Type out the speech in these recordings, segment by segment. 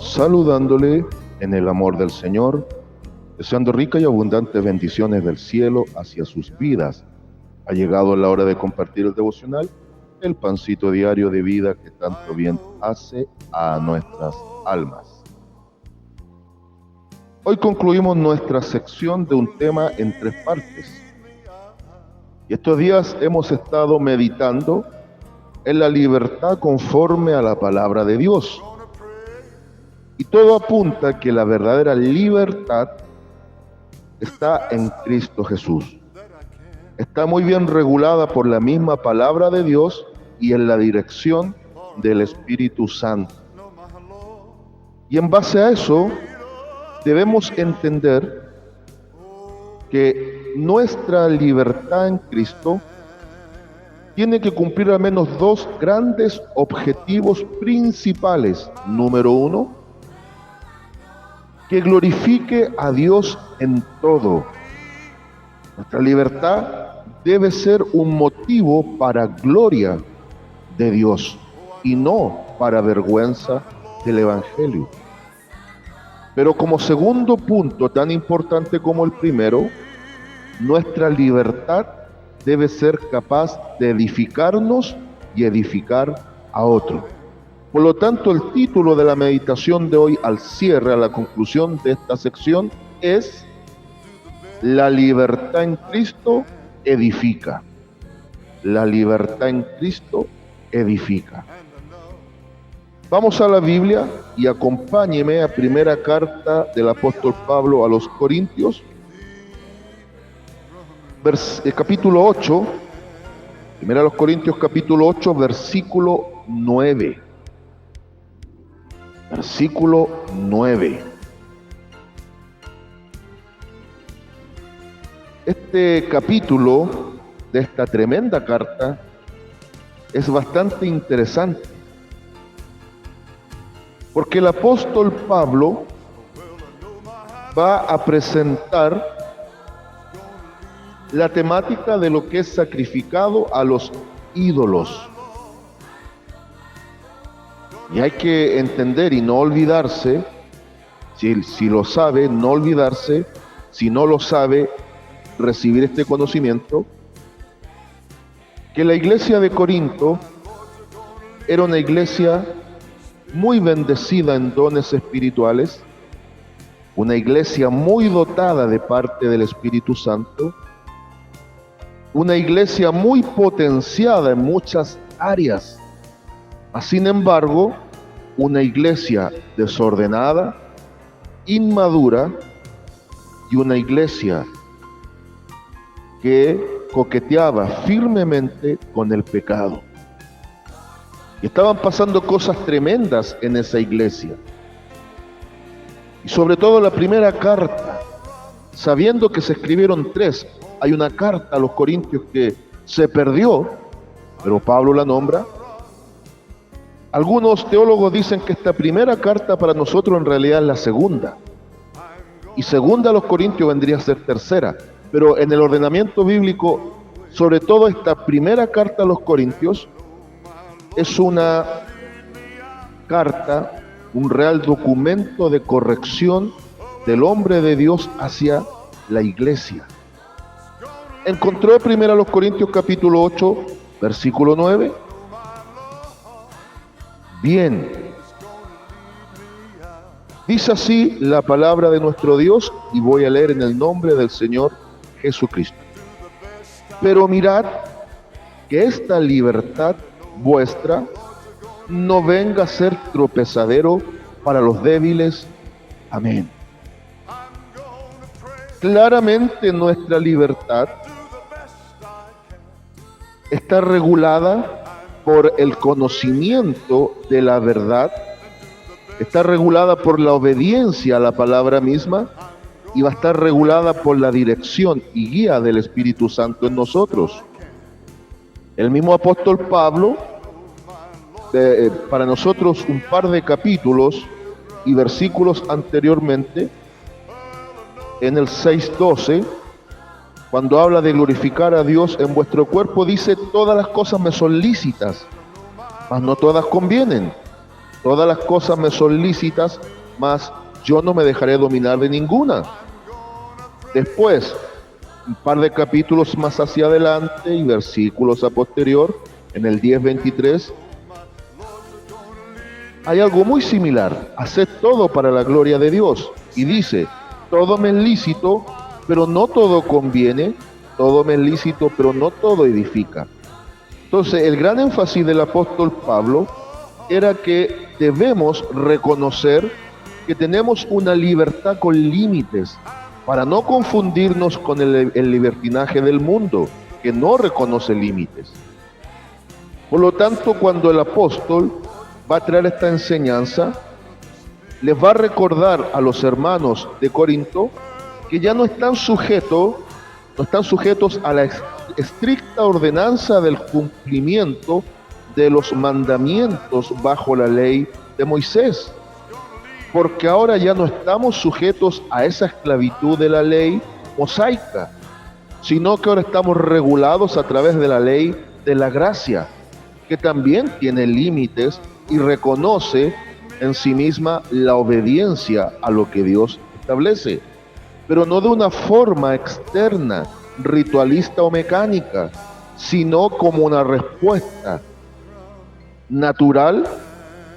saludándole en el amor del Señor, deseando ricas y abundantes bendiciones del cielo hacia sus vidas. Ha llegado la hora de compartir el devocional, el pancito diario de vida que tanto bien hace a nuestras almas. Hoy concluimos nuestra sección de un tema en 3 partes. Y estos días hemos estado meditando en la libertad conforme a la palabra de Dios. Y todo apunta a que la verdadera libertad está en Cristo Jesús. Está muy bien regulada por la misma palabra de Dios y en la dirección del Espíritu Santo. Y en base a eso, debemos entender que nuestra libertad en Cristo tiene que cumplir al menos 2 grandes objetivos principales. Número 1, que glorifique a Dios en todo. Nuestra libertad debe ser un motivo para gloria de Dios y no para vergüenza del Evangelio. Pero como segundo punto, tan importante como el primero, nuestra libertad debe ser capaz de edificarnos y edificar a otros. Por lo tanto, el título de la meditación de hoy, al cierre, a la conclusión de esta sección, es La libertad en Cristo edifica. La libertad en Cristo edifica. Vamos a la Biblia y acompáñeme a primera carta del apóstol Pablo a los Corintios, capítulo 8, primera a los Corintios capítulo 8, versículo 9. Versículo 9. Este capítulo de esta tremenda carta es bastante interesante, porque el apóstol Pablo va a presentar la temática de lo que es sacrificado a los ídolos. Y hay que entender y no olvidarse, si lo sabe, no olvidarse, si no lo sabe, recibir este conocimiento, que la iglesia de Corinto era una iglesia muy bendecida en dones espirituales, una iglesia muy dotada de parte del Espíritu Santo, una iglesia muy potenciada en muchas áreas. Sin embargo, una iglesia desordenada, inmadura y una iglesia que coqueteaba firmemente con el pecado. Y estaban pasando cosas tremendas en esa iglesia. Y sobre todo la primera carta, sabiendo que se escribieron 3, hay una carta a los Corintios que se perdió, pero Pablo la nombra. Algunos teólogos dicen que esta primera carta para nosotros en realidad es la segunda. Y segunda a los Corintios vendría a ser tercera. Pero en el ordenamiento bíblico, sobre todo esta primera carta a los Corintios, es una carta, un real documento de corrección del hombre de Dios hacia la iglesia. ¿Encontró primero a los Corintios capítulo 8, versículo 9? Bien. Dice así la palabra de nuestro Dios, y voy a leer en el nombre del Señor Jesucristo. Pero mirad que esta libertad vuestra no venga a ser tropezadero para los débiles. Amén. Claramente nuestra libertad está regulada por el conocimiento de la verdad, está regulada por la obediencia a la palabra misma y va a estar regulada por la dirección y guía del Espíritu Santo en nosotros. El mismo apóstol Pablo, para nosotros un par de capítulos y versículos anteriormente, en el 6:12, cuando habla de glorificar a Dios en vuestro cuerpo, dice: todas las cosas me son lícitas, mas no todas convienen. Todas las cosas me son lícitas, mas yo no me dejaré dominar de ninguna. Después, un par de capítulos más hacia adelante y versículos a posterior, en el 10:23, hay algo muy similar. Haced todo para la gloria de Dios. Y dice, todo me es lícito, pero no todo conviene. Todo me es lícito, pero no todo edifica. Entonces, el gran énfasis del apóstol Pablo era que debemos reconocer que tenemos una libertad con límites, para no confundirnos con el libertinaje del mundo, que no reconoce límites. Por lo tanto, cuando el apóstol va a traer esta enseñanza, les va a recordar a los hermanos de Corinto que ya no están sujetos a la estricta ordenanza del cumplimiento de los mandamientos bajo la ley de Moisés, porque ahora ya no estamos sujetos a esa esclavitud de la ley mosaica, sino que ahora estamos regulados a través de la ley de la gracia, que también tiene límites y reconoce en sí misma la obediencia a lo que Dios establece, pero no de una forma externa, ritualista o mecánica, sino como una respuesta natural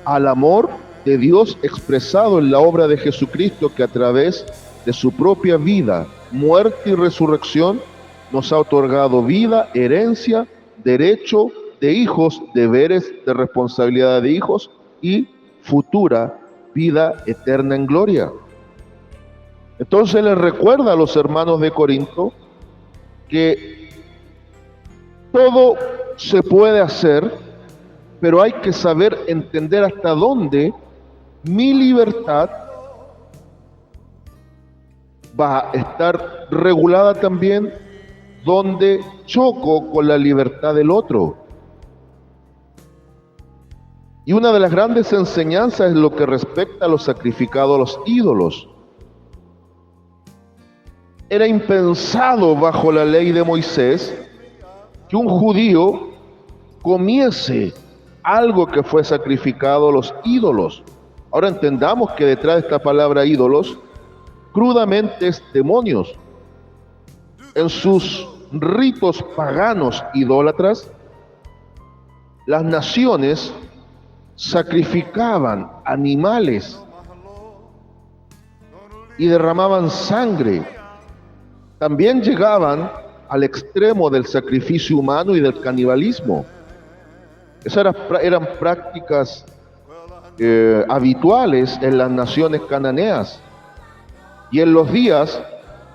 al amor de Dios expresado en la obra de Jesucristo, que a través de su propia vida, muerte y resurrección nos ha otorgado vida, herencia, derecho de hijos, deberes de responsabilidad de hijos y futura vida eterna en gloria. Entonces les recuerda a los hermanos de Corinto que todo se puede hacer, pero hay que saber entender hasta dónde mi libertad va a estar regulada también, donde choco con la libertad del otro. Y una de las grandes enseñanzas es lo que respecta a lo sacrificado a los ídolos. Era impensado bajo la ley de Moisés que un judío comiese algo que fue sacrificado a los ídolos. Ahora entendamos que detrás de esta palabra ídolos, crudamente es demonios. En sus ritos paganos idólatras, las naciones sacrificaban animales y derramaban sangre. También llegaban al extremo del sacrificio humano y del canibalismo. Esas eran prácticas habituales en las naciones cananeas. Y en los días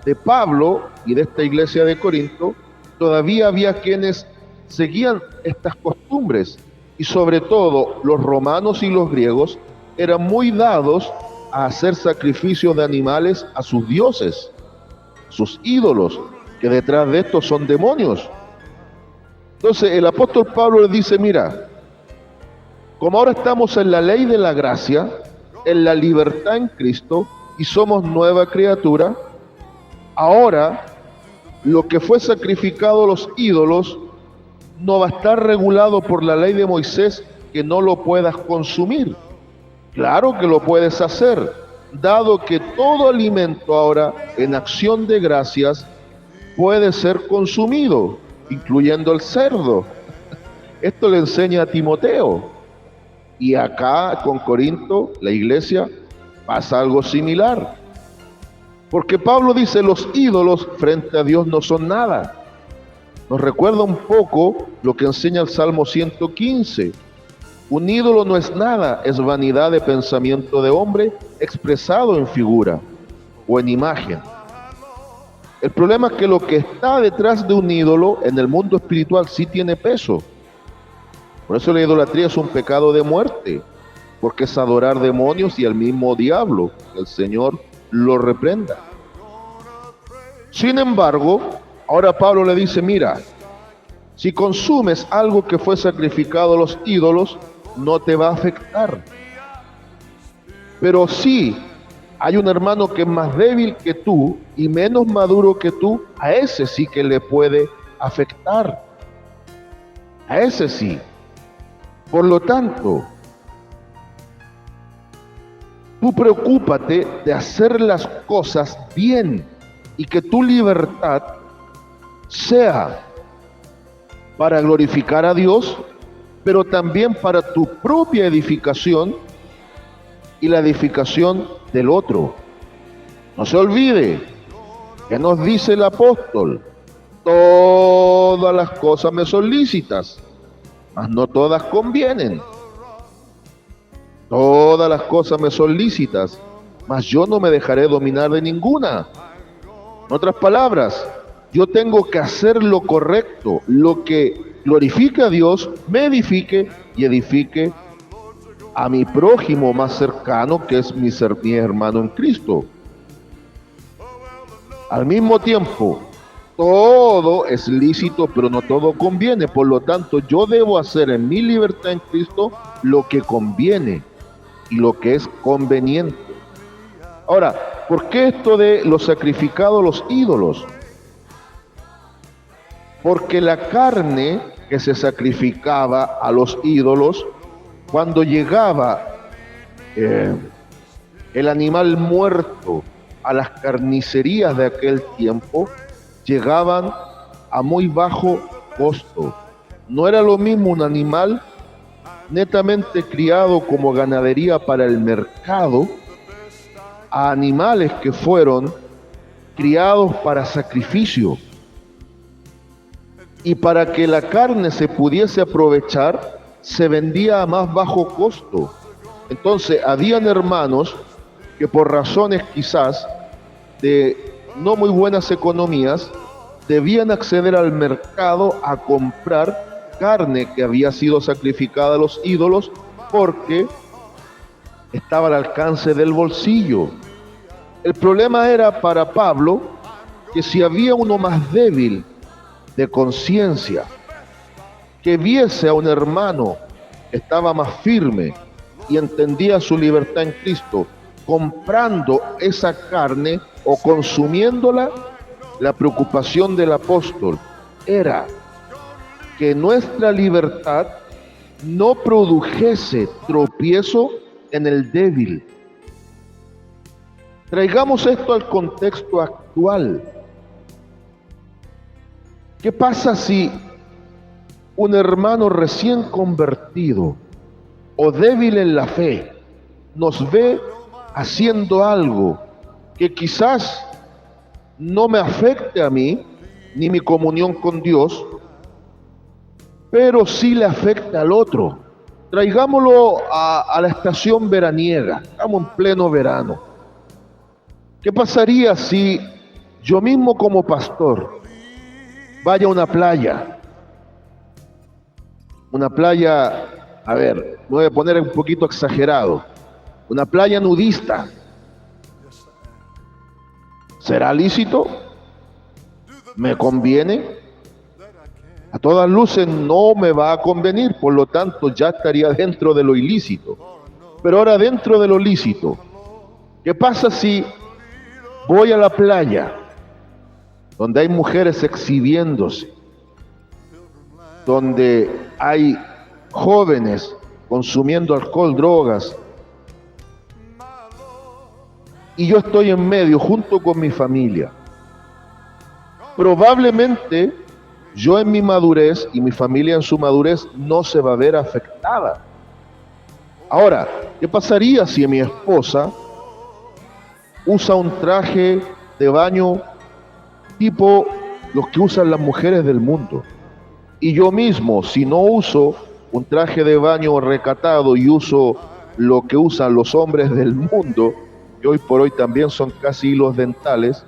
de Pablo y de esta iglesia de Corinto, todavía había quienes seguían estas costumbres, y sobre todo los romanos y los griegos eran muy dados a hacer sacrificios de animales a sus dioses, sus ídolos, que detrás de estos son demonios. Entonces el apóstol Pablo les dice, mira, como ahora estamos en la ley de la gracia, en la libertad en Cristo, y somos nueva criatura, ahora lo que fue sacrificado a los ídolos no va a estar regulado por la ley de Moisés, que no lo puedas consumir. Claro que lo puedes hacer, dado que todo alimento ahora en acción de gracias puede ser consumido, incluyendo el cerdo. Esto le enseña a Timoteo. Y acá con Corinto, la iglesia, pasa algo similar. Porque Pablo dice, los ídolos frente a Dios no son nada. Nos recuerda un poco lo que enseña el Salmo 115. Un ídolo no es nada, es vanidad de pensamiento de hombre expresado en figura o en imagen. El problema es que lo que está detrás de un ídolo en el mundo espiritual sí tiene peso. Por eso la idolatría es un pecado de muerte, porque es adorar demonios y al mismo diablo. Que el Señor lo reprenda. Sin embargo, ahora Pablo le dice, mira, si consumes algo que fue sacrificado a los ídolos, no te va a afectar. Pero sí, hay un hermano que es más débil que tú y menos maduro que tú, a ese sí que le puede afectar. A ese sí. Por lo tanto, Tú preocúpate de hacer las cosas bien y que tu libertad sea para glorificar a Dios, pero también para tu propia edificación y la edificación del otro. No se olvide que nos dice el apóstol: todas las cosas me son lícitas, mas no todas convienen. Todas las cosas me son lícitas, mas yo no me dejaré dominar de ninguna. En otras palabras, yo tengo que hacer lo correcto, lo que glorifique a Dios, me edifique y edifique a mi prójimo más cercano, que es mi hermano en Cristo. Al mismo tiempo, todo es lícito, pero no todo conviene. Por lo tanto, yo debo hacer en mi libertad en Cristo lo que conviene y lo que es conveniente. Ahora, ¿por qué esto de los sacrificados a los ídolos? Porque la carne que se sacrificaba a los ídolos, cuando llegaba el animal muerto a las carnicerías de aquel tiempo, llegaban a muy bajo costo. No era lo mismo un animal netamente criado como ganadería para el mercado a animales que fueron criados para sacrificio. Y para que la carne se pudiese aprovechar, se vendía a más bajo costo. Entonces, habían hermanos que por razones quizás de no muy buenas economías, debían acceder al mercado a comprar carne que había sido sacrificada a los ídolos porque estaba al alcance del bolsillo. El problema era para Pablo que si había uno más débil de conciencia, que viese a un hermano que estaba más firme y entendía su libertad en Cristo, comprando esa carne o consumiéndola, la preocupación del apóstol era que nuestra libertad no produjese tropiezo en el débil. Traigamos esto al contexto actual. ¿Qué pasa si un hermano recién convertido o débil en la fe nos ve haciendo algo que quizás no me afecte a mí ni mi comunión con Dios, pero sí le afecta al otro? Traigámoslo a la estación veraniega, estamos en pleno verano. ¿Qué pasaría si yo mismo como pastor vaya a una playa, a ver, me voy a poner un poquito exagerado, una playa nudista? ¿Será lícito? ¿Me conviene? A todas luces no me va a convenir, por lo tanto ya estaría dentro de lo ilícito. Pero ahora, dentro de lo lícito, ¿qué pasa si voy a la playa donde hay mujeres exhibiéndose, donde hay jóvenes consumiendo alcohol, drogas, y yo estoy en medio junto con mi familia? Probablemente yo en mi madurez y mi familia en su madurez no se va a ver afectada. Ahora, ¿qué pasaría si mi esposa usa un traje de baño tipo los que usan las mujeres del mundo? Y yo mismo, si no uso un traje de baño recatado y uso lo que usan los hombres del mundo, que hoy por hoy también son casi hilos dentales,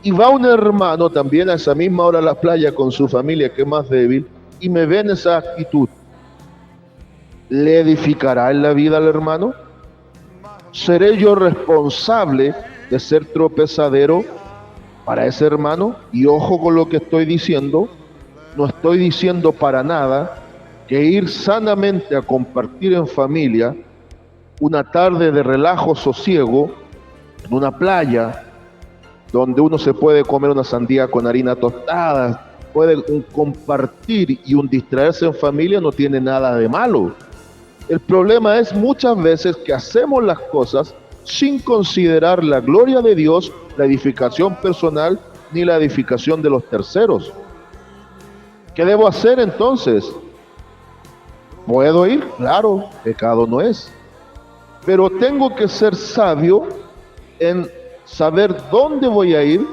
y va un hermano también a esa misma hora a la playa con su familia, que es más débil, y me ve en esa actitud, ¿le edificará en la vida al hermano? ¿Seré yo responsable de ser tropezadero para ese hermano? Y ojo con lo que estoy diciendo, no estoy diciendo para nada que ir sanamente a compartir en familia una tarde de relajo, sosiego, en una playa, donde uno se puede comer una sandía con harina tostada, puede compartir y un distraerse en familia, no tiene nada de malo. El problema es muchas veces que hacemos las cosas sin considerar la gloria de Dios, la edificación personal, ni la edificación de los terceros. ¿Qué debo hacer entonces? ¿Puedo ir? Claro, pecado no es. Pero tengo que ser sabio en saber dónde voy a ir,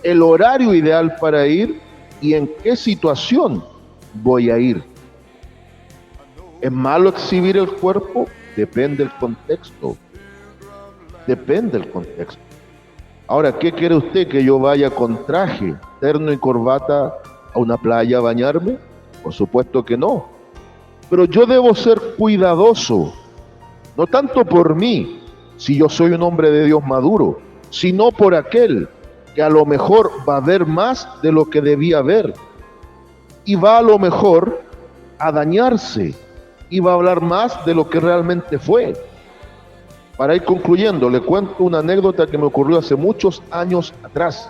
el horario ideal para ir y en qué situación voy a ir. ¿Es malo exhibir el cuerpo? Depende del contexto. Depende del contexto. Ahora, ¿qué quiere usted? ¿Que yo vaya con traje, terno y corbata a una playa a bañarme? Por supuesto que no. Pero yo debo ser cuidadoso, no tanto por mí, si yo soy un hombre de Dios maduro, sino por aquel que a lo mejor va a ver más de lo que debía ver y va a lo mejor a dañarse y va a hablar más de lo que realmente fue. Para ir concluyendo, le cuento una anécdota que me ocurrió hace muchos años atrás.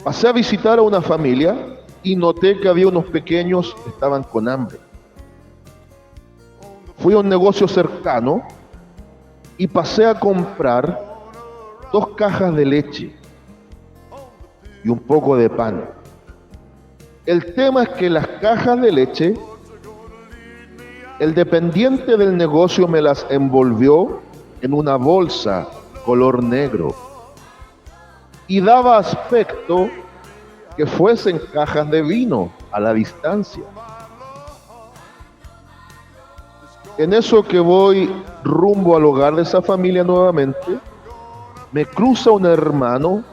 Pasé a visitar a una familia y noté que había unos pequeños que estaban con hambre. Fui a un negocio cercano y pasé a comprar 2 cajas de leche y un poco de pan. El tema es que las cajas de leche, el dependiente del negocio me las envolvió en una bolsa color negro y daba aspecto que fuesen cajas de vino a la distancia. En eso que voy rumbo al hogar de esa familia nuevamente, me cruza un hermano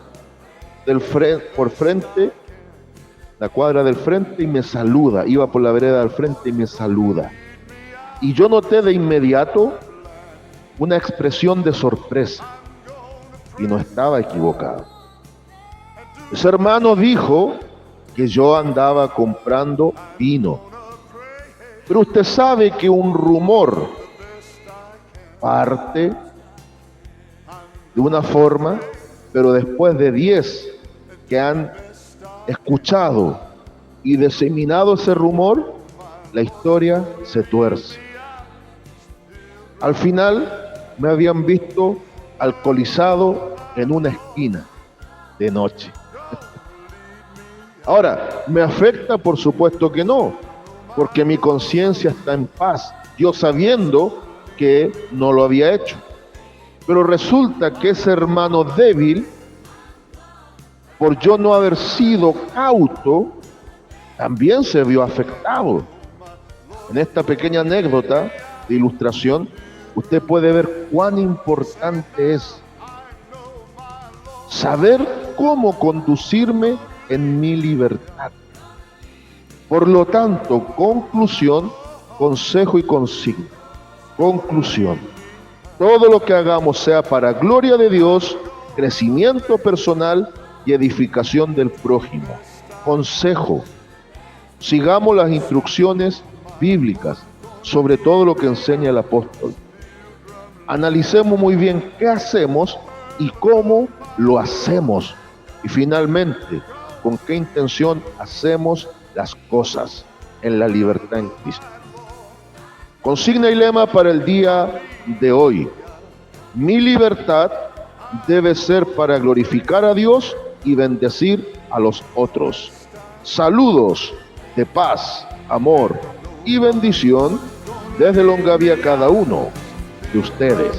por frente, la cuadra del frente, y me saluda. Iba por la vereda del frente y me saluda. Y yo noté de inmediato una expresión de sorpresa. Y no estaba equivocado. Ese hermano dijo que yo andaba comprando vino. Pero usted sabe que un rumor parte de una forma, pero después de 10 que han escuchado y diseminado ese rumor, la historia se tuerce. Al final me habían visto alcoholizado en una esquina de noche. Ahora, ¿me afecta? Por supuesto que no, porque mi conciencia está en paz, yo sabiendo que no lo había hecho. Pero resulta que ese hermano débil, por yo no haber sido cauto, también se vio afectado. En esta pequeña anécdota de ilustración, usted puede ver cuán importante es saber cómo conducirme en mi libertad. Por lo tanto, conclusión, consejo y consigna. Conclusión: todo lo que hagamos sea para gloria de Dios, crecimiento personal y edificación del prójimo. Consejo: sigamos las instrucciones bíblicas, sobre todo lo que enseña el apóstol. Analicemos muy bien qué hacemos y cómo lo hacemos. Y finalmente, con qué intención hacemos las cosas en la libertad en Cristo. Consigna y lema para el día de hoy: mi libertad debe ser para glorificar a Dios y bendecir a los otros. Saludos de paz, amor y bendición desde Longaví a cada uno de ustedes.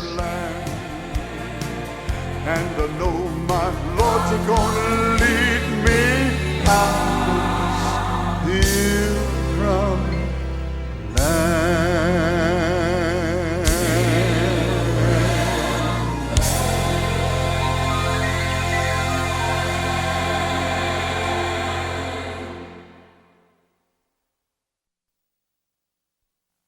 And I know my Lord's gonna lead me out.